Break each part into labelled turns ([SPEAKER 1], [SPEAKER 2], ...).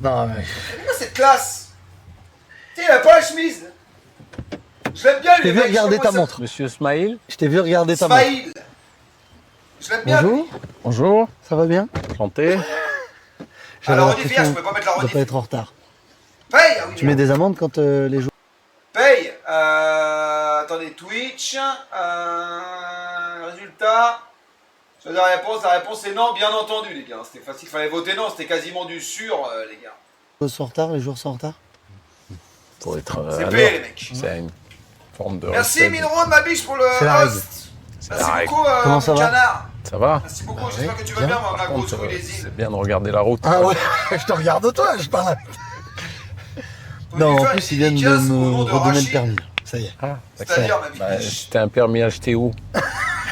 [SPEAKER 1] Non, mais...
[SPEAKER 2] C'est quoi cette classe? Tu sais, il a pas la chemise. Je l'aime bien,
[SPEAKER 1] Je t'ai vu regarder ta montre.
[SPEAKER 3] Monsieur Smaïl.
[SPEAKER 1] Je t'ai vu regarder ta montre.
[SPEAKER 2] Smaïl. Je l'aime bien.
[SPEAKER 1] Bonjour.
[SPEAKER 2] lui.
[SPEAKER 3] Bonjour.
[SPEAKER 1] Ça va bien?
[SPEAKER 3] Enchanté.
[SPEAKER 1] J'avais
[SPEAKER 2] Alors, rediff,
[SPEAKER 1] l'impression
[SPEAKER 2] je peux pas mettre la
[SPEAKER 1] de
[SPEAKER 2] rediff.
[SPEAKER 1] pas être en retard.
[SPEAKER 2] Paye. Ah oui,
[SPEAKER 1] Tu mets des amendes quand les jours...
[SPEAKER 2] Paye. Attendez, Twitch. Résultat. La réponse est non, bien entendu, les gars. C'était facile, fallait voter non, c'était quasiment du sûr, les gars.
[SPEAKER 1] sont en retard, les jours sont en retard?
[SPEAKER 3] Pour être
[SPEAKER 2] C'est
[SPEAKER 3] à
[SPEAKER 2] payé,
[SPEAKER 3] l'heure.
[SPEAKER 2] les mecs.
[SPEAKER 3] C'est une forme de
[SPEAKER 2] Merci,
[SPEAKER 3] respect.
[SPEAKER 2] Minron, ma biche, pour le
[SPEAKER 1] C'est la règle.
[SPEAKER 2] host.
[SPEAKER 3] C'est
[SPEAKER 2] Merci
[SPEAKER 3] la règle.
[SPEAKER 2] beaucoup,
[SPEAKER 1] Comment ça
[SPEAKER 2] mon
[SPEAKER 1] va?
[SPEAKER 2] canard.
[SPEAKER 3] Ça va?
[SPEAKER 2] Merci beaucoup,
[SPEAKER 1] Bah
[SPEAKER 2] j'espère
[SPEAKER 1] ouais,
[SPEAKER 2] que tu vas
[SPEAKER 1] bien.
[SPEAKER 2] bien, ma
[SPEAKER 3] Par
[SPEAKER 2] grosse
[SPEAKER 3] contre,
[SPEAKER 2] couillésine.
[SPEAKER 3] c'est bien de regarder la route.
[SPEAKER 1] Ah ouais, je te regarde toi, je parle. Non, en plus, ils viennent de me redonner le permis. Ça y est.
[SPEAKER 3] Ah,
[SPEAKER 2] C'est-à-dire,
[SPEAKER 3] d'accord.
[SPEAKER 2] ma
[SPEAKER 3] Bah,
[SPEAKER 2] biche.
[SPEAKER 3] c'était un permis acheté où?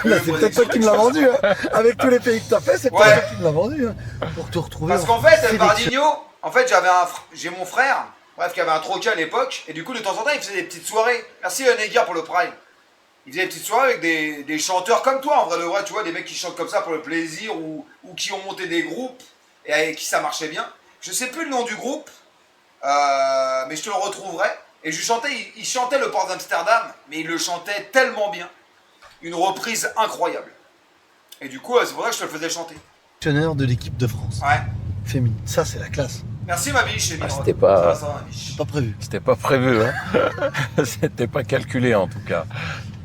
[SPEAKER 1] Là, c'est peut-être toi qui me l'as vendu. Hein. Avec tous les pays que t'as fait, c'est peut-être
[SPEAKER 2] Ouais.
[SPEAKER 1] toi qui me l'as vendu. Hein. Pour te retrouver.
[SPEAKER 2] Parce
[SPEAKER 1] en
[SPEAKER 2] qu'en fait,
[SPEAKER 1] sélection.
[SPEAKER 2] Bardinho, j'ai mon frère, bref, qui avait un troquet à l'époque, et du coup, de temps en temps, il faisait des petites soirées. Merci, Neguir, pour le Prime. Il faisait des petites soirées avec des chanteurs comme toi, en vrai de vrai, tu vois, des mecs qui chantent comme ça pour le plaisir, ou qui ont monté des groupes, et avec qui ça marchait bien. Je sais plus le nom du groupe, mais je te le retrouverai. Et il chantait le port d'Amsterdam, mais il le chantait tellement bien. Une reprise incroyable. Et du coup, c'est pour ça que je te le faisais chanter.
[SPEAKER 1] Sélectionneur de l'équipe de France.
[SPEAKER 2] Ouais.
[SPEAKER 1] Féminine. Ça, c'est la classe.
[SPEAKER 2] Merci, ma biche.
[SPEAKER 3] c'était pas-
[SPEAKER 2] Ça va, ma biche.
[SPEAKER 1] C'est pas prévu.
[SPEAKER 3] C'était pas prévu, hein. C'était pas calculé en tout cas.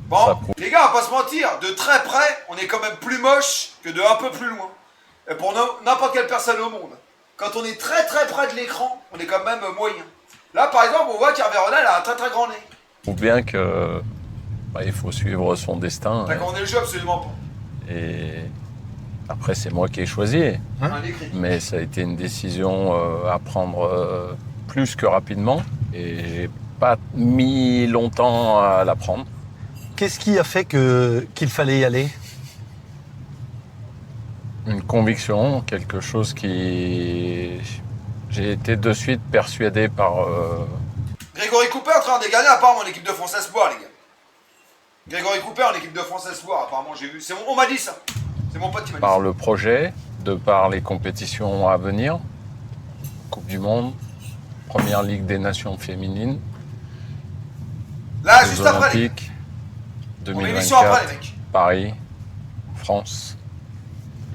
[SPEAKER 2] Bon,
[SPEAKER 3] Ça prouve.
[SPEAKER 2] les gars, on va pas se mentir, de très près, on est quand même plus moche que de un peu plus loin. Et pour n'importe quelle personne au monde. Quand on est très très près de l'écran, on est quand même moyen. Là, par exemple, on voit qu'Hervé Renard a un très très grand nez.
[SPEAKER 3] Ou bien que il faut suivre son destin.
[SPEAKER 2] T'as commandé le jeu, absolument pas.
[SPEAKER 3] Et après, c'est moi qui ai choisi.
[SPEAKER 2] Un écrit.
[SPEAKER 3] Mais ça a été une décision à prendre plus que rapidement. Et j'ai pas mis longtemps à la prendre.
[SPEAKER 1] Qu'est-ce qui a fait qu'il fallait y aller?
[SPEAKER 3] Une conviction, quelque chose qui... J'ai été de suite persuadé par...
[SPEAKER 2] Grégory Cooper est en train de gagner apparemment en équipe de France Espoir, les gars. Grégory Cooper en équipe de France Espoir, apparemment, j'ai vu. On m'a dit ça. C'est mon pote qui m'a dit
[SPEAKER 3] par
[SPEAKER 2] ça.
[SPEAKER 3] le projet, de par les compétitions à venir. Coupe du Monde, Première Ligue des Nations féminines,
[SPEAKER 2] Là,
[SPEAKER 3] Jeux
[SPEAKER 2] juste après, les gars.
[SPEAKER 3] Olympiques,
[SPEAKER 2] On met l'émission après,
[SPEAKER 3] 2024,
[SPEAKER 2] les mecs.
[SPEAKER 3] Paris, France.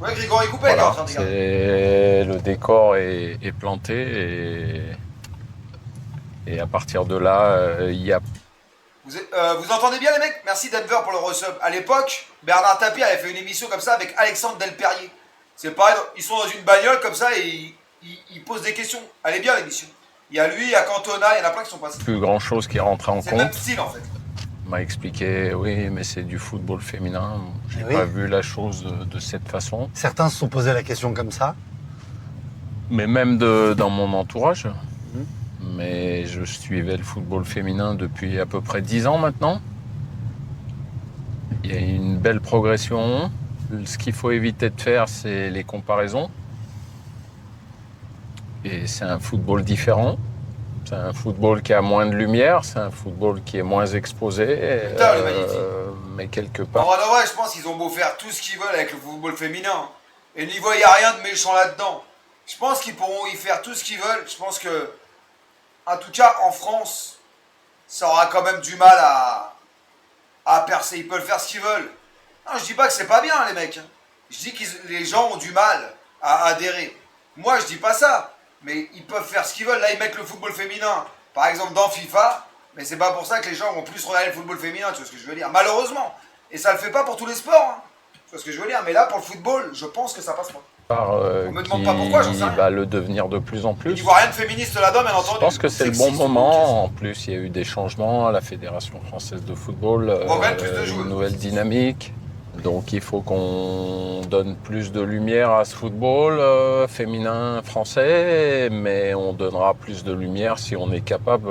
[SPEAKER 2] Ouais, Grégory Cooper est en
[SPEAKER 3] Voilà,
[SPEAKER 2] train de gagner.
[SPEAKER 3] le décor est planté et à partir de là, il y a
[SPEAKER 2] Vous entendez bien, les mecs? Merci Denver pour le resub. À l'époque, Bernard Tapie avait fait une émission comme ça avec Alexandre Delperrier. C'est pareil, ils sont dans une bagnole comme ça et ils posent des questions. Elle est bien, l'émission. Il y a lui, il y a Cantona, il y en a plein qui sont passés.
[SPEAKER 3] plus grand chose qui rentre en
[SPEAKER 2] C'est le même
[SPEAKER 3] compte.
[SPEAKER 2] style, en fait.
[SPEAKER 3] On m'a expliqué, oui, mais c'est du football féminin. J'ai
[SPEAKER 1] Eh oui.
[SPEAKER 3] pas vu la chose de cette façon.
[SPEAKER 1] Certains se sont posé la question comme ça.
[SPEAKER 3] Mais même dans mon entourage. Mais je suivais le football féminin depuis à peu près 10 ans maintenant. Il y a une belle progression. Ce qu'il faut éviter de faire, c'est les comparaisons. Et c'est un football différent. C'est un football qui a moins de lumière, c'est un football qui est moins exposé.
[SPEAKER 2] Putain, le magnifique.
[SPEAKER 3] Mais quelque
[SPEAKER 2] En
[SPEAKER 3] part.
[SPEAKER 2] vrai, de vrai, je pense qu'ils ont beau faire tout ce qu'ils veulent avec le football féminin. Et n'y voyez rien de méchant là-dedans. Je pense qu'ils pourront y faire tout ce qu'ils veulent. Je pense que, en tout cas, en France, ça aura quand même du mal à percer. Ils peuvent faire ce qu'ils veulent. Non, je dis pas que c'est pas bien, les mecs. Je dis que les gens ont du mal à adhérer. Moi, je dis pas ça. Mais ils peuvent faire ce qu'ils veulent. Là, ils mettent le football féminin, par exemple, dans FIFA. Mais c'est pas pour ça que les gens vont plus regarder le football féminin, tu vois ce que je veux dire. Malheureusement. Et ça le fait pas pour tous les sports. Hein. Tu vois ce que je veux dire. Mais là, pour le football, je pense que ça passe pas. On me demande pas pourquoi, j'en sais rien.
[SPEAKER 3] va le devenir de plus en
[SPEAKER 2] Il
[SPEAKER 3] plus.
[SPEAKER 2] n'y voit rien de féministe là-dedans, bien entendu.
[SPEAKER 3] Je pense que c'est le bon
[SPEAKER 2] Sexiste,
[SPEAKER 3] moment. En plus, il y a eu des changements à la Fédération française de football,
[SPEAKER 2] remettre plus de joueuses.
[SPEAKER 3] une nouvelle dynamique. Donc il faut qu'on donne plus de lumière à ce football féminin français, mais on donnera plus de lumière si on est capable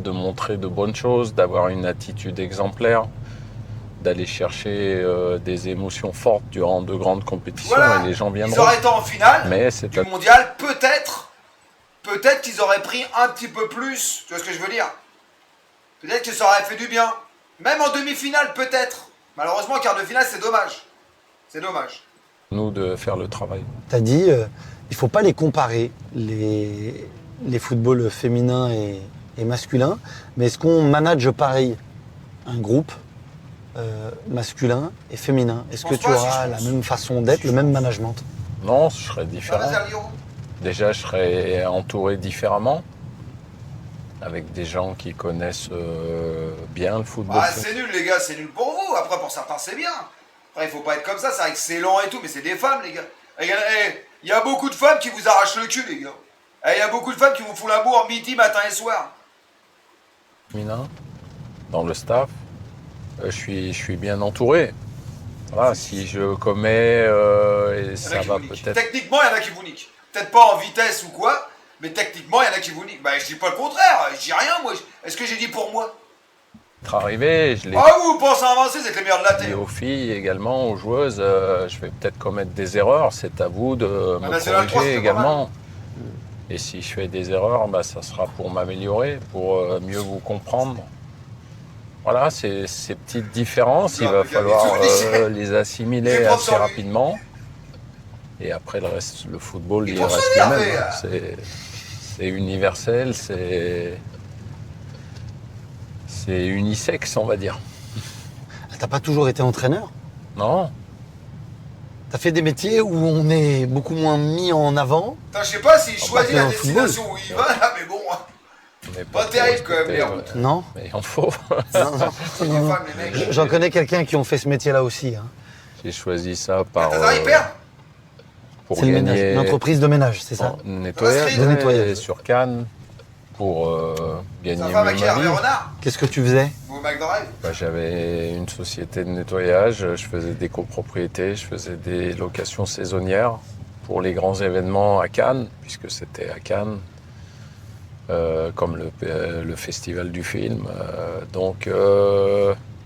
[SPEAKER 3] de montrer de bonnes choses, d'avoir une attitude exemplaire, d'aller chercher des émotions fortes durant de grandes compétitions
[SPEAKER 2] Voilà.
[SPEAKER 3] et les gens
[SPEAKER 2] Ils
[SPEAKER 3] viendront.
[SPEAKER 2] auraient été en finale
[SPEAKER 3] Mais c'est
[SPEAKER 2] du mondial, peut-être qu'ils auraient pris un petit peu plus. Tu vois ce que je veux dire? Peut-être que ça aurait fait du bien. Même en demi-finale, peut-être. Malheureusement, quart de finale, c'est dommage. C'est dommage.
[SPEAKER 3] nous de faire le travail.
[SPEAKER 1] T'as dit, il faut pas les comparer, les footballs féminins et masculins, mais est-ce qu'on manage pareil un groupe masculin et féminin? Est-ce que
[SPEAKER 2] pense
[SPEAKER 1] tu
[SPEAKER 2] pas, si,
[SPEAKER 1] auras
[SPEAKER 2] je
[SPEAKER 1] la
[SPEAKER 2] pense.
[SPEAKER 1] même façon d'être, le même management?
[SPEAKER 3] Non, je serais
[SPEAKER 2] Ça
[SPEAKER 3] différent.
[SPEAKER 2] va, Zerlio?
[SPEAKER 3] Déjà, je serais entouré différemment, avec des gens qui connaissent bien le football.
[SPEAKER 2] Ah, c'est nul, les gars, c'est nul pour vous. Après, pour certains, c'est bien. Après, il faut pas être comme ça, c'est excellent et tout, mais c'est des femmes, les gars. Il y a beaucoup de femmes qui vous arrachent le cul, les gars. Il y a beaucoup de femmes qui vous font l'amour midi, matin et soir.
[SPEAKER 3] Féminin, dans le staff, je suis bien entouré. Voilà, si je commets, et
[SPEAKER 2] Il y en a
[SPEAKER 3] ça
[SPEAKER 2] qui
[SPEAKER 3] va
[SPEAKER 2] vous niquent.
[SPEAKER 3] peut-être.
[SPEAKER 2] Techniquement, il y en a qui vous niquent. Peut-être pas en vitesse ou quoi, mais techniquement, il y en a qui vous niquent. Bah, je dis pas le contraire, je dis rien, moi. Est-ce que j'ai dit pour moi?
[SPEAKER 3] Être arrivé, je l'ai
[SPEAKER 2] Ah, vous pensez avancer, c'est que les meilleurs de la
[SPEAKER 3] dit
[SPEAKER 2] terre.
[SPEAKER 3] aux filles également, aux joueuses, je vais peut-être commettre des erreurs, c'est à vous de me
[SPEAKER 2] National 3,
[SPEAKER 3] corriger
[SPEAKER 2] c'était pas mal.
[SPEAKER 3] également. Et si je fais des erreurs, bah, ça sera pour m'améliorer, pour mieux vous comprendre. Voilà, ces petites différences, il va
[SPEAKER 2] Regarde,
[SPEAKER 3] falloir
[SPEAKER 2] regarde,
[SPEAKER 3] les
[SPEAKER 2] Il
[SPEAKER 3] assimiler
[SPEAKER 2] est
[SPEAKER 3] assez
[SPEAKER 2] pour ça, lui.
[SPEAKER 3] rapidement. Et après, le reste, le football,
[SPEAKER 2] Il est
[SPEAKER 3] il
[SPEAKER 2] pour
[SPEAKER 3] reste le
[SPEAKER 2] s'énerver,
[SPEAKER 3] même.
[SPEAKER 2] là.
[SPEAKER 3] C'est universel, c'est unisexe, on va dire.
[SPEAKER 1] T'as pas toujours été entraîneur?
[SPEAKER 3] Non?
[SPEAKER 1] T'as fait des métiers où on est beaucoup moins mis en avant.
[SPEAKER 2] Putain, je sais pas s'il
[SPEAKER 1] On
[SPEAKER 2] choisit
[SPEAKER 1] va
[SPEAKER 2] la
[SPEAKER 1] faire un football.
[SPEAKER 2] destination où il va, là, mais bon.
[SPEAKER 3] On n'est
[SPEAKER 2] Pas
[SPEAKER 3] trop
[SPEAKER 2] terrible, quand même,
[SPEAKER 3] respecté,
[SPEAKER 2] les routes.
[SPEAKER 1] Non?
[SPEAKER 3] Mais il en faut.
[SPEAKER 1] Non, non,
[SPEAKER 2] Les
[SPEAKER 1] non, non.
[SPEAKER 2] femmes, les mecs.
[SPEAKER 1] J'en connais quelqu'un qui ont fait ce métier-là aussi. Hein.
[SPEAKER 3] J'ai choisi ça par,
[SPEAKER 2] T'as hyper.
[SPEAKER 3] pour
[SPEAKER 1] C'est le ménage,
[SPEAKER 3] gagner
[SPEAKER 1] une entreprise de ménage, c'est ça?
[SPEAKER 3] en nettoyage,
[SPEAKER 1] De nettoyage.
[SPEAKER 3] sur Cannes, pour gagner
[SPEAKER 2] Sa
[SPEAKER 3] mieux
[SPEAKER 2] femme à qui
[SPEAKER 3] ma
[SPEAKER 2] Hervé
[SPEAKER 3] vie.
[SPEAKER 2] Renard
[SPEAKER 1] Qu'est-ce que tu faisais?
[SPEAKER 2] Ou au McDrive.
[SPEAKER 3] Bah, j'avais une société de nettoyage, je faisais des copropriétés, je faisais des locations saisonnières pour les grands événements à Cannes, puisque c'était à Cannes, comme le festival du film. Donc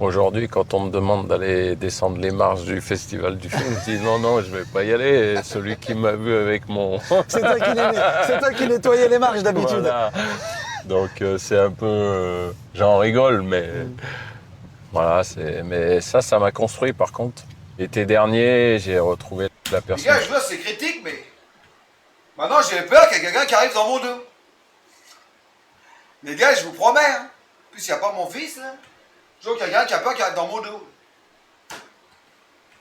[SPEAKER 3] aujourd'hui, quand on me demande d'aller descendre les marches du festival du film, je dis non, non, je vais pas y aller. Et celui qui m'a vu avec mon...
[SPEAKER 1] C'est toi qui nettoyais les marches d'habitude.
[SPEAKER 3] Voilà. Donc c'est un peu... j'en rigole, mais... Voilà, mais ça m'a construit par contre. L'été dernier, j'ai retrouvé la
[SPEAKER 2] Les
[SPEAKER 3] personne.
[SPEAKER 2] gars, je vois, c'est critique, mais. Maintenant, j'ai peur qu'il y ait quelqu'un qui arrive dans mon dos. Les gars, je vous promets, hein. En plus, il n'y a pas mon fils, là. Je vois qu'il y a quelqu'un qui a peur qui arrive dans mon dos.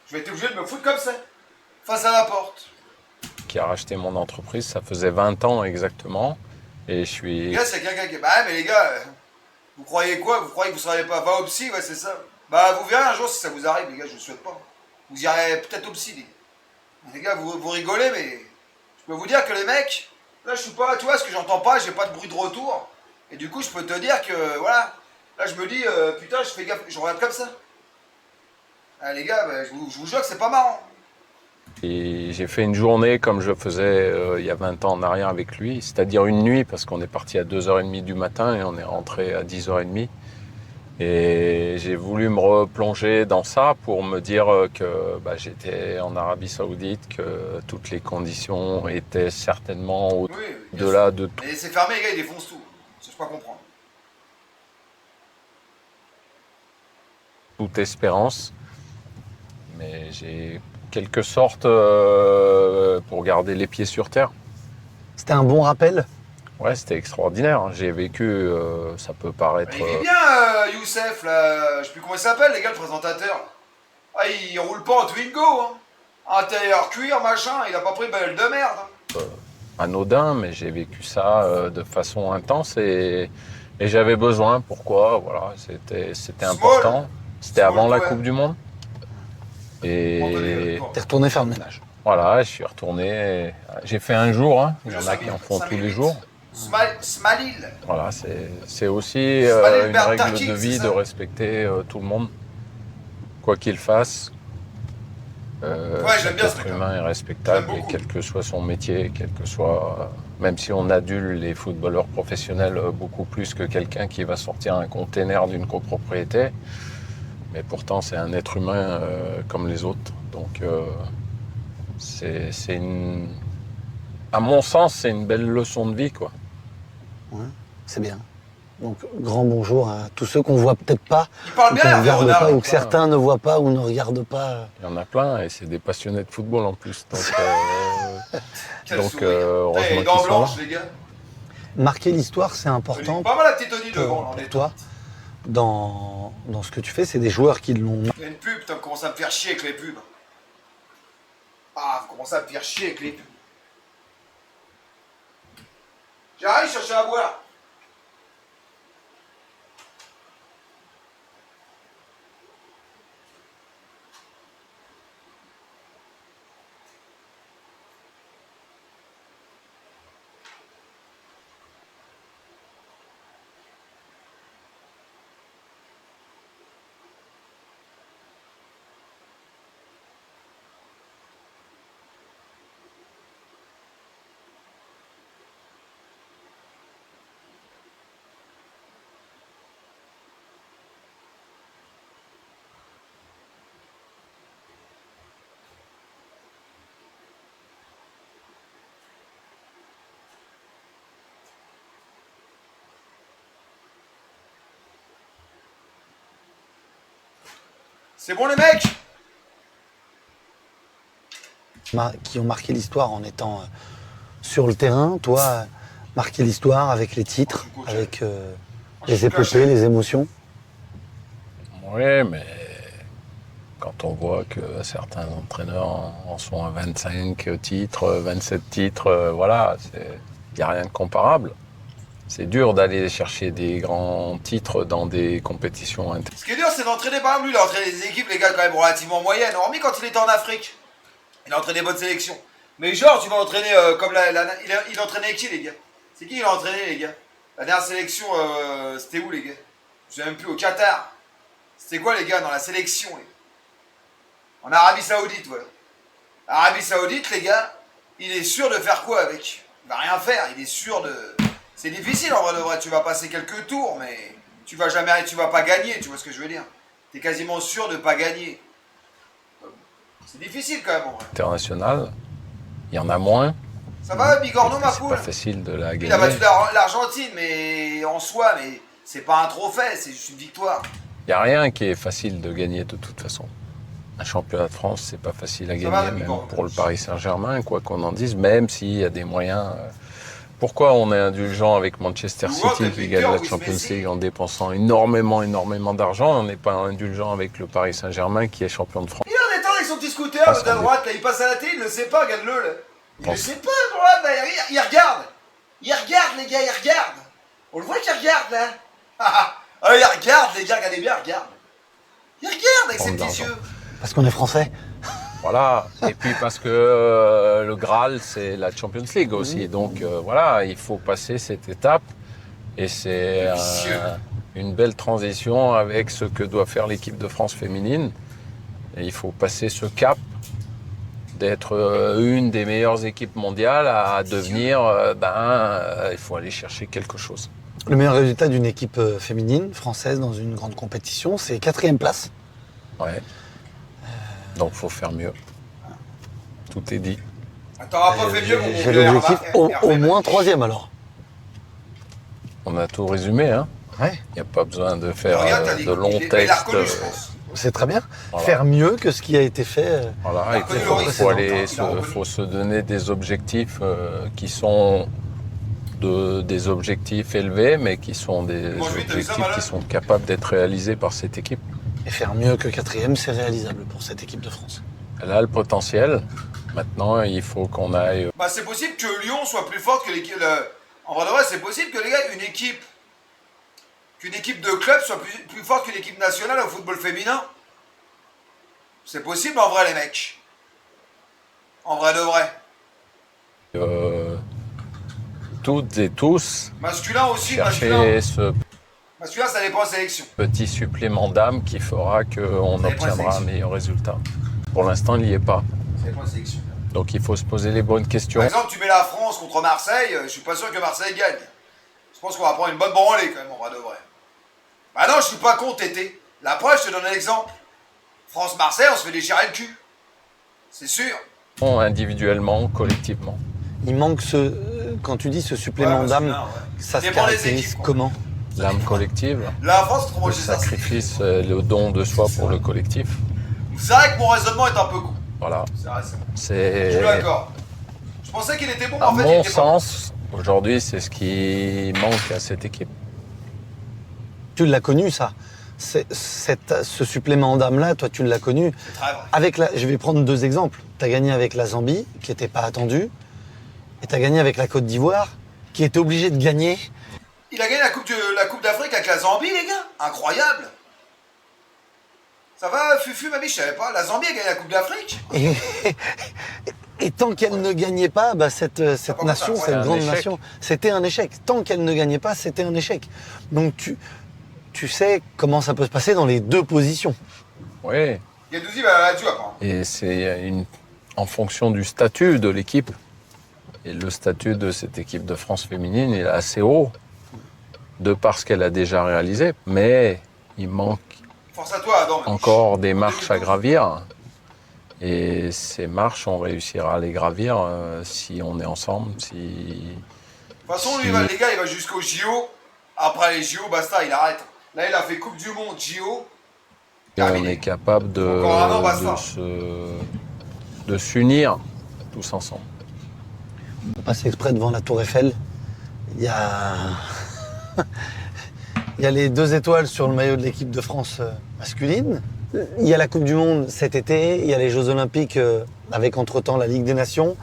[SPEAKER 2] Je vais être obligé de me foutre comme ça, face à la porte.
[SPEAKER 3] Qui a racheté mon entreprise, ça faisait 20 ans exactement. Et je
[SPEAKER 2] Les
[SPEAKER 3] suis...
[SPEAKER 2] gars, c'est quelqu'un qui. Bah, mais les gars, vous croyez quoi? Vous croyez que vous ne serez pas. Va au psy, ouais, c'est ça. Bah, vous verrez un jour si ça vous arrive, les gars, je ne le souhaite pas. Vous irez peut-être au psy, les gars, vous rigolez, mais. Je peux vous dire que les mecs, là, je suis pas. Tu vois, ce que j'entends pas, j'ai pas de bruit de retour. Et du coup, je peux te dire que, voilà. Là, je me dis, putain, je fais gaffe, je regarde comme ça. Ah, les gars, bah, je vous jure que c'est pas marrant.
[SPEAKER 3] Et j'ai fait une journée comme je faisais il y a 20 ans en arrière avec lui, c'est-à-dire une nuit, parce qu'on est parti à 2h30 du matin et on est rentré à 10h30. Et j'ai voulu me replonger dans ça pour me dire que bah, j'étais en Arabie Saoudite, que toutes les conditions étaient certainement
[SPEAKER 2] Oui, bien sûr.
[SPEAKER 3] au-delà de
[SPEAKER 2] Mais c'est fermé, les gars, ils défoncent tout. Ça, je peux pas comprendre.
[SPEAKER 3] toute espérance. Mais j'ai quelque sorte pour garder les pieds sur terre.
[SPEAKER 1] C'était un bon rappel.
[SPEAKER 3] Ouais, c'était extraordinaire. J'ai vécu, ça peut paraître...
[SPEAKER 2] Il est bien, Youssef, là. Je sais plus comment il s'appelle, les gars, le présentateur. Ah, il roule pas en Twingo, hein. Intérieur cuir, machin, il a pas pris belle de merde. Hein.
[SPEAKER 3] anodin, mais j'ai vécu ça de façon intense et j'avais besoin. Pourquoi? Voilà, c'était important. C'était
[SPEAKER 2] Small,
[SPEAKER 3] avant la
[SPEAKER 2] ouais.
[SPEAKER 3] Coupe du Monde. Et
[SPEAKER 1] T'es retourné faire le ménage.
[SPEAKER 3] voilà, je suis retourné. J'ai fait un jour, hein. Il y en a qui en font tous les jours.
[SPEAKER 2] Smalil.
[SPEAKER 3] Voilà, c'est aussi
[SPEAKER 2] Smalil
[SPEAKER 3] une
[SPEAKER 2] Bert
[SPEAKER 3] règle
[SPEAKER 2] Tarkin,
[SPEAKER 3] de vie
[SPEAKER 2] c'est ça
[SPEAKER 3] de respecter tout le monde, quoi qu'il fasse.
[SPEAKER 2] j'aime bien ce
[SPEAKER 3] Chaque
[SPEAKER 2] mec-là.
[SPEAKER 3] humain est respectable,
[SPEAKER 2] J'aime
[SPEAKER 3] et
[SPEAKER 2] beaucoup.
[SPEAKER 3] quel que soit son métier, quel que soit, même si on adule les footballeurs professionnels beaucoup plus que quelqu'un qui va sortir un container d'une copropriété, mais pourtant c'est un être humain comme les autres. Donc c'est une, à mon sens, c'est une belle leçon de vie, quoi.
[SPEAKER 1] Ouais, c'est bien. Donc, grand bonjour à tous ceux qu'on voit peut-être pas,
[SPEAKER 2] Il parle
[SPEAKER 1] ou
[SPEAKER 2] bien,
[SPEAKER 1] qu'on ne
[SPEAKER 2] Hervé
[SPEAKER 1] regarde
[SPEAKER 2] Renard.
[SPEAKER 1] pas, ou que certains ne voient pas ou ne regardent pas.
[SPEAKER 3] Il y en a plein et c'est des passionnés de football en plus. Donc,
[SPEAKER 2] Quel
[SPEAKER 3] Donc,
[SPEAKER 2] sourire.
[SPEAKER 3] heureusement
[SPEAKER 2] Putain, les
[SPEAKER 3] qu'ils
[SPEAKER 2] dents
[SPEAKER 3] sont là.
[SPEAKER 2] blanches, les gars.
[SPEAKER 1] Marquer l'histoire, c'est important
[SPEAKER 2] Pas mal la petite Tony devant, là, on
[SPEAKER 1] pour
[SPEAKER 2] est
[SPEAKER 1] toi dans ce que tu fais. C'est des joueurs qui l'ont.
[SPEAKER 2] Il y a une pub, putain, vous commencez à me faire chier avec les pubs. Ah, vous commencez à me faire chier avec les pubs. J'arrive chercher à boire. C'est bon les mecs?
[SPEAKER 1] Qui ont marqué l'histoire en étant sur le terrain. Toi, marquer l'histoire avec les titres,
[SPEAKER 2] Moi, je suis coach,
[SPEAKER 1] avec
[SPEAKER 2] je suis
[SPEAKER 1] les
[SPEAKER 2] coach.
[SPEAKER 1] épopées, les émotions.
[SPEAKER 3] Oui, mais quand on voit que certains entraîneurs en sont à 25 titres, 27 titres, voilà, il n'y a rien de comparable. C'est dur d'aller chercher des grands titres dans des compétitions
[SPEAKER 2] Ce qui est dur, c'est d'entraîner. Par exemple, lui, il a entraîné des équipes, les gars, quand même relativement moyennes. Hormis quand il était en Afrique. Il a entraîné des bonnes sélections. Mais genre, tu vas entraîner comme il a entraîné qui, les gars? C'est qui il a entraîné, les gars? La dernière sélection, c'était où, les gars? Je sais même plus, au Qatar. C'était quoi, les gars, dans la sélection, les gars? En Arabie Saoudite, voilà. Arabie Saoudite, les gars, il est sûr de faire quoi avec? Il va rien faire, il est sûr de... C'est difficile en vrai de vrai, tu vas passer quelques tours, mais tu vas pas gagner, tu vois ce que je veux dire? T'es quasiment sûr de pas gagner. C'est difficile quand même en vrai.
[SPEAKER 3] internationales. Il y en a moins.
[SPEAKER 2] Ça va, Bigorneau, ma
[SPEAKER 3] C'est
[SPEAKER 2] poule?
[SPEAKER 3] pas facile de la
[SPEAKER 2] Il a battu
[SPEAKER 3] gagner.
[SPEAKER 2] l'Argentine, mais en soi, mais c'est pas un trophée, c'est juste une victoire.
[SPEAKER 3] Il n'y a rien qui est facile de gagner de toute façon. Un championnat de France, c'est pas facile à
[SPEAKER 2] Ça
[SPEAKER 3] gagner,
[SPEAKER 2] va,
[SPEAKER 3] même
[SPEAKER 2] Bigorneau.
[SPEAKER 3] pour le Paris Saint-Germain, quoi qu'on en dise, même s'il y a des moyens. Pourquoi on est indulgent avec Manchester
[SPEAKER 2] Tu vois,
[SPEAKER 3] City
[SPEAKER 2] t'as
[SPEAKER 3] qui
[SPEAKER 2] Victor
[SPEAKER 3] gagne la
[SPEAKER 2] ou
[SPEAKER 3] Champions
[SPEAKER 2] Messi.
[SPEAKER 3] League en dépensant énormément d'argent? On n'est pas indulgent avec le Paris Saint-Germain qui est champion de France.
[SPEAKER 2] Il en est temps avec son petit scooter,
[SPEAKER 3] Ah,
[SPEAKER 2] le
[SPEAKER 3] ça
[SPEAKER 2] de droite, là, il passe à la télé, il le sait pas, regarde-le, là. Il le
[SPEAKER 3] Pense.
[SPEAKER 2] sait pas, à droite, là, il regarde. Il regarde, les gars, il regarde. On le voit qu'il regarde, là. Ah, il regarde, les gars, regardez bien, il regarde. Il regarde avec ses
[SPEAKER 3] Prendre
[SPEAKER 2] petits
[SPEAKER 3] l'argent.
[SPEAKER 2] yeux.
[SPEAKER 1] Parce qu'on est français.
[SPEAKER 3] Voilà. Et puis parce que le Graal, c'est la Champions League aussi. Donc voilà, il faut passer cette étape. Et c'est
[SPEAKER 2] Vicieux.
[SPEAKER 3] une belle transition avec ce que doit faire l'équipe de France féminine. Et il faut passer ce cap d'être une des meilleures équipes mondiales à devenir, il faut aller chercher quelque chose.
[SPEAKER 1] Le meilleur résultat d'une équipe féminine française dans une grande compétition, c'est 4e place.
[SPEAKER 3] Ouais. Donc il faut faire mieux. Tout est dit.
[SPEAKER 2] T'auras pas fait mieux, mon
[SPEAKER 1] J'ai
[SPEAKER 2] vieux
[SPEAKER 1] l'objectif
[SPEAKER 2] Hervé.
[SPEAKER 1] au moins 3e alors.
[SPEAKER 3] On a tout résumé, hein.
[SPEAKER 1] Ouais,
[SPEAKER 3] Il n'y a pas besoin de faire
[SPEAKER 2] Regarde, t'as dit-
[SPEAKER 3] de longs
[SPEAKER 2] il l'a
[SPEAKER 3] textes.
[SPEAKER 2] reconnu, je pense.
[SPEAKER 1] c'est très bien.
[SPEAKER 3] Voilà.
[SPEAKER 1] Faire mieux que ce qui a été fait.
[SPEAKER 3] Voilà, et
[SPEAKER 2] reconnu
[SPEAKER 3] puis
[SPEAKER 2] Loris,
[SPEAKER 3] il faut se donner des objectifs qui sont des objectifs élevés, mais qui sont des
[SPEAKER 2] Moi, je vais te dire ça,
[SPEAKER 3] objectifs
[SPEAKER 2] malade.
[SPEAKER 3] qui sont capables d'être réalisés par cette équipe.
[SPEAKER 1] Et faire mieux que 4e, c'est réalisable pour cette équipe de France.
[SPEAKER 3] Elle a le potentiel. Maintenant, il faut qu'on aille.
[SPEAKER 2] Bah, c'est possible que Lyon soit plus forte que l'équipe. En vrai de vrai, c'est possible que les gars, qu'une équipe de club soit plus forte que l'équipe nationale au football féminin. C'est possible en vrai, les mecs. En vrai de vrai.
[SPEAKER 3] Toutes et tous
[SPEAKER 2] Masculin aussi, masculin.
[SPEAKER 3] chercher ce
[SPEAKER 2] Masculin, ça dépend de la sélection.
[SPEAKER 3] petit supplément d'âme qui fera qu'on
[SPEAKER 2] Ça dépend de la
[SPEAKER 3] obtiendra un
[SPEAKER 2] sélection.
[SPEAKER 3] meilleur résultat. Pour l'instant, il n'y est pas.
[SPEAKER 2] Ça dépend de la sélection.
[SPEAKER 3] Donc il faut se poser les bonnes questions.
[SPEAKER 2] Par exemple, tu mets la France contre Marseille, je suis pas sûr que Marseille gagne. Je pense qu'on va prendre une bonne branlée quand même, en vrai de vrai. Bah non, je suis pas con, Tété. La preuve, je te donne un exemple. France-Marseille, on se fait déchirer le cul. C'est sûr.
[SPEAKER 3] Individuellement, collectivement.
[SPEAKER 1] Il manque quand tu dis ce supplément
[SPEAKER 2] Ouais,
[SPEAKER 1] d'âme,
[SPEAKER 2] masculin, ouais.
[SPEAKER 1] ça se
[SPEAKER 2] Dépend des
[SPEAKER 1] caractérise
[SPEAKER 2] équipes, quoi.
[SPEAKER 1] comment?
[SPEAKER 3] L'âme collective,
[SPEAKER 2] La France, contre
[SPEAKER 3] le
[SPEAKER 2] moi, je sais ça.
[SPEAKER 3] sacrifice, le don de soi pour le collectif.
[SPEAKER 2] C'est vrai que mon raisonnement est un peu con.
[SPEAKER 3] Voilà.
[SPEAKER 2] C'est vrai, c'est bon. Je
[SPEAKER 3] C'est
[SPEAKER 2] suis d'accord. Je pensais qu'il était bon,
[SPEAKER 3] À
[SPEAKER 2] en fait, il
[SPEAKER 3] mon
[SPEAKER 2] était pas
[SPEAKER 3] sens, aujourd'hui, c'est ce qui manque à cette équipe.
[SPEAKER 1] Tu l'as connu, ça. Ce supplément d'âme-là, toi, tu l'as connu.
[SPEAKER 2] bon. C'est très vrai.
[SPEAKER 1] Je vais prendre 2 exemples. Tu as gagné avec la Zambie, qui n'était pas attendu. Et tu as gagné avec la Côte d'Ivoire, qui était obligée de gagner.
[SPEAKER 2] Il a gagné la coupe d'Afrique avec la Zambie, les gars. Incroyable. Ça va, Fufu, ma biche, je savais pas. La Zambie a gagné la coupe d'Afrique.
[SPEAKER 1] Et tant qu'elle ne gagnait pas, cette
[SPEAKER 2] pas
[SPEAKER 1] nation,
[SPEAKER 2] ça, ouais,
[SPEAKER 1] cette
[SPEAKER 3] un
[SPEAKER 1] grande
[SPEAKER 3] échec.
[SPEAKER 1] nation, c'était un échec. Tant qu'elle ne gagnait pas, c'était un échec. Donc tu sais comment ça peut se passer dans les 2 positions.
[SPEAKER 3] Oui,
[SPEAKER 2] Guendouzi va là-dessus, apparemment.
[SPEAKER 3] et c'est en fonction du statut de l'équipe. Et le statut de cette équipe de France féminine il est assez haut, de par ce qu'elle a déjà réalisé. Mais il manque
[SPEAKER 2] Force à toi, Adam. ma biche.
[SPEAKER 3] encore des marches à gravir. Et ces marches, on réussira à les gravir si on est ensemble, si...
[SPEAKER 2] De toute façon, lui, les gars, il va jusqu'au JO. Après les JO, basta, il arrête. Là, il a fait Coupe du Monde, JO.
[SPEAKER 3] Et on
[SPEAKER 2] Terminé.
[SPEAKER 3] est capable
[SPEAKER 2] Encore un an, basta.
[SPEAKER 3] de s'unir tous ensemble.
[SPEAKER 1] On passe exprès devant la Tour Eiffel. Il y a... il y a les 2 étoiles sur le maillot de l'équipe de France masculine. Il y a la Coupe du Monde cet été. Il y a les Jeux Olympiques avec entre-temps la Ligue des Nations.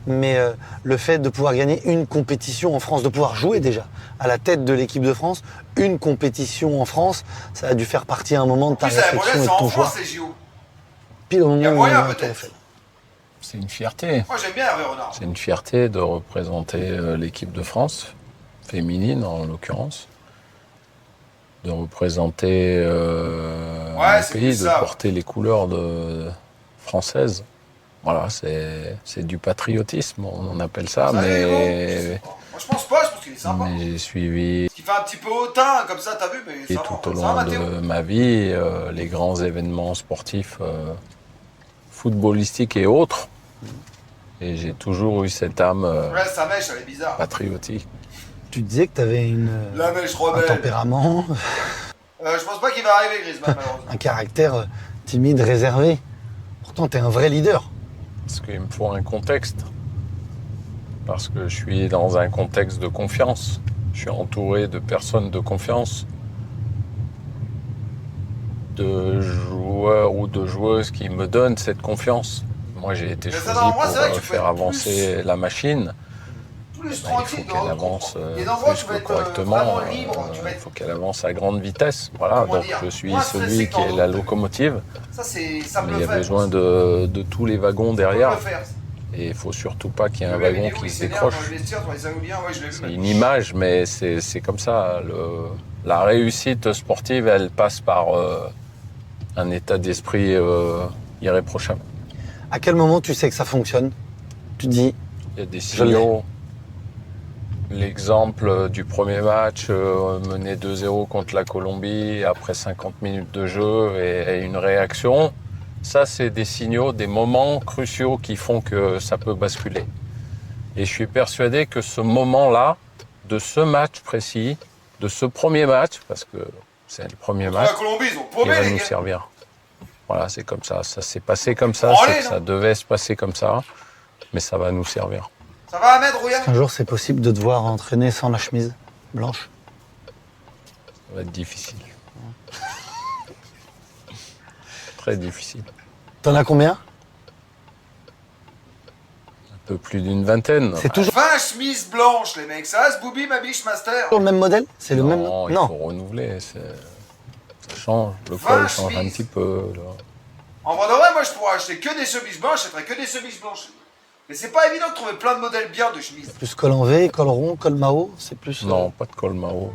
[SPEAKER 1] Mais le fait de pouvoir gagner une compétition en France, de pouvoir jouer déjà à la tête de l'équipe de France, une compétition en France, ça a dû faire partie à un moment de ta
[SPEAKER 2] En plus, la
[SPEAKER 1] réflexion
[SPEAKER 2] Bretagne,
[SPEAKER 1] et
[SPEAKER 2] c'est
[SPEAKER 1] de ton
[SPEAKER 2] en
[SPEAKER 1] choix.
[SPEAKER 2] France, les JO.
[SPEAKER 1] Pile au moment
[SPEAKER 2] Il y a
[SPEAKER 1] où on
[SPEAKER 2] moyen,
[SPEAKER 1] est à la Tour
[SPEAKER 2] peut-être.
[SPEAKER 1] Eiffel.
[SPEAKER 3] C'est une fierté.
[SPEAKER 2] Moi, j'aime bien Hervé Renard.
[SPEAKER 3] C'est une fierté de représenter l'équipe de France, féminine en l'occurrence. De représenter
[SPEAKER 2] Ouais,
[SPEAKER 3] le
[SPEAKER 2] c'est
[SPEAKER 3] pays,
[SPEAKER 2] plus
[SPEAKER 3] de
[SPEAKER 2] ça.
[SPEAKER 3] porter les couleurs françaises. Voilà, c'est du patriotisme, on appelle ça,
[SPEAKER 2] Ça, il est
[SPEAKER 3] mais,
[SPEAKER 2] bon. Moi, je pense pas, je pense qu'il est sympa.
[SPEAKER 3] mais j'ai suivi
[SPEAKER 2] Parce qu'il fait un petit peu hautain, comme ça, t'as vu, mais
[SPEAKER 3] et
[SPEAKER 2] ça
[SPEAKER 3] tout
[SPEAKER 2] va.
[SPEAKER 3] au
[SPEAKER 2] Ça va,
[SPEAKER 3] long
[SPEAKER 2] Mathéo.
[SPEAKER 3] de ma vie les grands événements sportifs footballistiques et autres. Et j'ai toujours eu cette âme
[SPEAKER 2] Ouais, sa mèche, elle est bizarre.
[SPEAKER 3] patriotique.
[SPEAKER 1] Tu disais que tu avais
[SPEAKER 2] La mèche
[SPEAKER 1] un
[SPEAKER 2] rebelle.
[SPEAKER 1] tempérament,
[SPEAKER 2] Je pense pas qu'il va arriver, Griezmann, malheureusement.
[SPEAKER 1] un caractère timide, réservé. Pourtant, tu es un vrai leader.
[SPEAKER 3] Parce qu'il me faut un contexte. Parce que je suis dans un contexte de confiance. Je suis entouré de personnes de confiance. De joueurs ou de joueuses qui me donnent cette confiance. Moi, j'ai été
[SPEAKER 2] Mais ça,
[SPEAKER 3] choisi
[SPEAKER 2] non, moi,
[SPEAKER 3] pour
[SPEAKER 2] c'est vrai que tu peux
[SPEAKER 3] faire
[SPEAKER 2] être
[SPEAKER 3] avancer la machine.
[SPEAKER 2] Plus
[SPEAKER 3] Ben, il
[SPEAKER 2] tranquille,
[SPEAKER 3] faut qu'elle avance
[SPEAKER 2] Il y a des endroits où
[SPEAKER 3] plus
[SPEAKER 2] tu vas
[SPEAKER 3] que
[SPEAKER 2] être
[SPEAKER 3] correctement.
[SPEAKER 2] vraiment libre. Tu vas
[SPEAKER 3] Il
[SPEAKER 2] être...
[SPEAKER 3] faut qu'elle avance à grande vitesse. Voilà,
[SPEAKER 2] Comment
[SPEAKER 3] donc
[SPEAKER 2] dire,
[SPEAKER 3] je suis
[SPEAKER 2] moins stressé
[SPEAKER 3] celui
[SPEAKER 2] que
[SPEAKER 3] qui
[SPEAKER 2] dans
[SPEAKER 3] est la
[SPEAKER 2] d'autres.
[SPEAKER 3] locomotive.
[SPEAKER 2] Ça, ça me
[SPEAKER 3] Mais
[SPEAKER 2] le
[SPEAKER 3] il y
[SPEAKER 2] fait.
[SPEAKER 3] a besoin de tous les wagons derrière.
[SPEAKER 2] Je peux le faire.
[SPEAKER 3] Et il faut surtout pas qu'il y ait un
[SPEAKER 2] Le
[SPEAKER 3] wagon
[SPEAKER 2] vidéo,
[SPEAKER 3] qui
[SPEAKER 2] il
[SPEAKER 3] se
[SPEAKER 2] s'énerve dans
[SPEAKER 3] décroche.
[SPEAKER 2] le vestiaire, dans les Saoudiens, ouais, je l'ai vu.
[SPEAKER 3] C'est une image, mais c'est comme ça. La réussite sportive, elle passe par un état d'esprit irréprochable.
[SPEAKER 1] À quel moment tu sais que ça fonctionne? Tu dis,
[SPEAKER 3] Il y a des
[SPEAKER 1] Je l'ai.
[SPEAKER 3] signaux. L'exemple du premier match, mené 2-0 contre la Colombie, après 50 minutes de jeu et une réaction. Ça, c'est des signaux, des moments cruciaux qui font que ça peut basculer. Et je suis persuadé que ce moment-là, de ce match précis, de ce premier match, parce que c'est le premier
[SPEAKER 2] Contre
[SPEAKER 3] match,
[SPEAKER 2] la Colombie, ils ont
[SPEAKER 3] il
[SPEAKER 2] paumé,
[SPEAKER 3] va
[SPEAKER 2] les
[SPEAKER 3] nous
[SPEAKER 2] gars.
[SPEAKER 3] servir. Voilà, c'est comme ça. Ça s'est passé comme ça,
[SPEAKER 2] Branlé,
[SPEAKER 3] c'est que
[SPEAKER 2] non
[SPEAKER 3] ça devait se passer comme ça, mais ça va nous servir.
[SPEAKER 2] Ça va, Ahmed, Rouya?
[SPEAKER 1] un jour c'est possible de te voir entraîner sans la chemise blanche?
[SPEAKER 3] Ça va être difficile. Très difficile.
[SPEAKER 1] T'en as combien?
[SPEAKER 3] Un peu plus d'une vingtaine.
[SPEAKER 1] C'est toujours
[SPEAKER 2] 20 chemises blanches, les mecs. Ça va, ce booby, ma biche, master?
[SPEAKER 1] le même modèle? C'est le même?
[SPEAKER 3] Non, il faut renouveler. Ça change. Le col change un
[SPEAKER 2] chemises.
[SPEAKER 3] petit peu. Là.
[SPEAKER 2] En vrai de vrai, moi, je pourrais acheter que des chemises blanches, j'achèterais que des chemises blanches. Mais c'est pas évident de trouver plein de modèles bien de chemises.
[SPEAKER 1] Plus col en V, col rond, col Mao, c'est plus...
[SPEAKER 3] Non, pas de col Mao.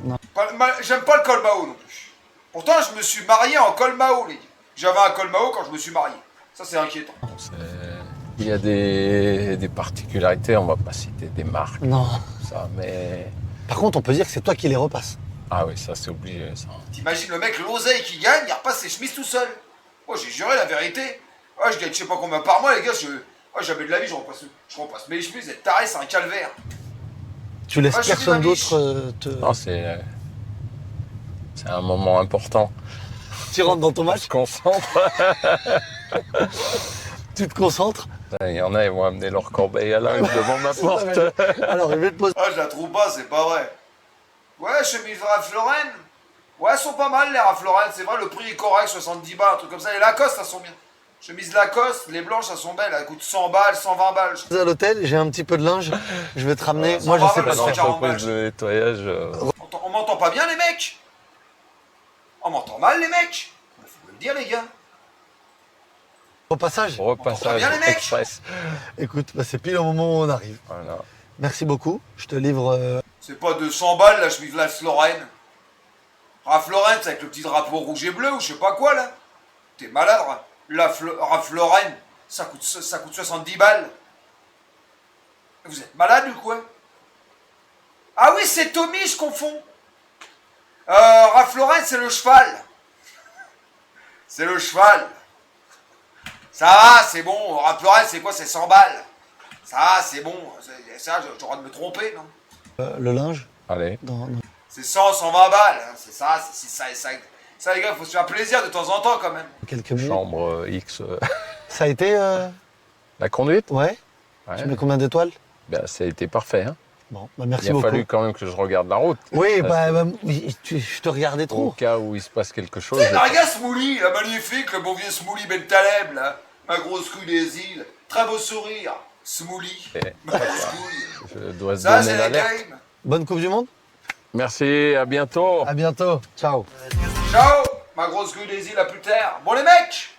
[SPEAKER 2] J'aime pas le col Mao non plus. Pourtant, je me suis marié en col Mao, les gars. J'avais un col Mao quand je me suis marié. Ça, c'est inquiétant.
[SPEAKER 3] Il y a des particularités, on va pas citer des marques,
[SPEAKER 1] Non.
[SPEAKER 3] ça, mais.
[SPEAKER 1] Par contre, on peut dire que c'est toi qui les repasses.
[SPEAKER 3] Ah oui, ça c'est obligé, ça.
[SPEAKER 2] T'imagines le mec, l'oseille qui gagne, il repasse ses chemises tout seul. Moi, j'ai juré la vérité. Ouais, je gagne je sais pas combien par mois, les gars. Jamais de la vie, je repasse mes chemises. Être taré, c'est un calvaire.
[SPEAKER 1] Tu laisses
[SPEAKER 2] Ah, je suis
[SPEAKER 1] personne
[SPEAKER 2] ma biche.
[SPEAKER 1] d'autre te...
[SPEAKER 3] Non, c'est un moment important.
[SPEAKER 1] Tu rentres dans ton
[SPEAKER 3] On
[SPEAKER 1] match,
[SPEAKER 3] se concentre.
[SPEAKER 1] tu te concentres.
[SPEAKER 3] Il y en a, ils vont amener leur corbeille à linge devant ma porte.
[SPEAKER 1] Alors, je vais te poser.
[SPEAKER 2] Ah, je la trouve pas, c'est pas vrai. Ouais, chemise Ralph Lauren. Ouais, elles sont pas mal les Ralph Lauren, c'est vrai, le prix est correct, 70 balles, un truc comme ça. Les Lacoste, elles sont bien. Chemise Lacoste, les blanches, elles sont belles, elles coûtent 100 balles, 120 balles.
[SPEAKER 1] À l'hôtel, j'ai un petit peu de linge. Je vais te ramener.
[SPEAKER 2] Ça
[SPEAKER 1] Moi, je
[SPEAKER 2] va,
[SPEAKER 1] sais
[SPEAKER 2] mais
[SPEAKER 1] pas
[SPEAKER 2] ça
[SPEAKER 1] faire.
[SPEAKER 2] va.
[SPEAKER 3] L'entreprise de nettoyage.
[SPEAKER 2] On m'entend pas bien, les mecs? On m'entend mal, les mecs? Il faut me le dire, les gars.
[SPEAKER 1] Au passage,
[SPEAKER 3] Repassage
[SPEAKER 2] bien, les mecs
[SPEAKER 3] express.
[SPEAKER 1] écoute, bah, c'est pile au moment où on arrive.
[SPEAKER 3] Voilà.
[SPEAKER 1] Merci beaucoup. Je te livre.
[SPEAKER 2] C'est pas 200 balles, la chemise Ralph Lauren. Ralph Lauren, c'est avec le petit drapeau rouge et bleu ou je sais pas quoi, là. T'es malade, Ralph Lauren, ça coûte 70 balles. Vous êtes malade ou quoi? Ah oui, c'est Tommy, je confonds. Ralph Lauren, c'est le cheval. C'est le cheval. Ça va, c'est bon. Ralph Lauren, c'est quoi? C'est 100 balles. Ça va, c'est bon. Ça, j'ai le droit de me tromper, non?
[SPEAKER 1] Le linge.
[SPEAKER 3] Allez.
[SPEAKER 2] C'est 100, 120 balles. Hein. C'est ça, ça, les gars, faut se faire plaisir de temps en temps, quand même.
[SPEAKER 1] Quelques minutes.
[SPEAKER 3] Chambre X.
[SPEAKER 1] Ça a été.
[SPEAKER 3] La conduite?
[SPEAKER 1] Ouais.
[SPEAKER 3] Ouais.
[SPEAKER 1] Tu mets combien d'étoiles?
[SPEAKER 3] Ben, ça a été parfait. Hein.
[SPEAKER 1] Bon, bah merci
[SPEAKER 3] Il a
[SPEAKER 1] beaucoup.
[SPEAKER 3] fallu quand même que je regarde la route.
[SPEAKER 1] Oui,
[SPEAKER 3] Parce
[SPEAKER 1] oui, je te regardais
[SPEAKER 3] Au
[SPEAKER 1] trop.
[SPEAKER 3] cas où il se passe quelque chose.
[SPEAKER 2] Regarde Smouli, la magnifique, le bon vieux Smouli Ben Taleb, là. Ma grosse couille des îles. Très beau sourire. Smouli. Ma grosse couille.
[SPEAKER 3] Je dois se
[SPEAKER 2] Ça,
[SPEAKER 3] donner
[SPEAKER 2] c'est les
[SPEAKER 3] l'alerte.
[SPEAKER 2] games.
[SPEAKER 1] Bonne Coupe du Monde.
[SPEAKER 3] Merci, à bientôt.
[SPEAKER 1] À bientôt. Ciao.
[SPEAKER 2] Ciao, ma grosse couille des îles, à plus tard. Bon, les mecs,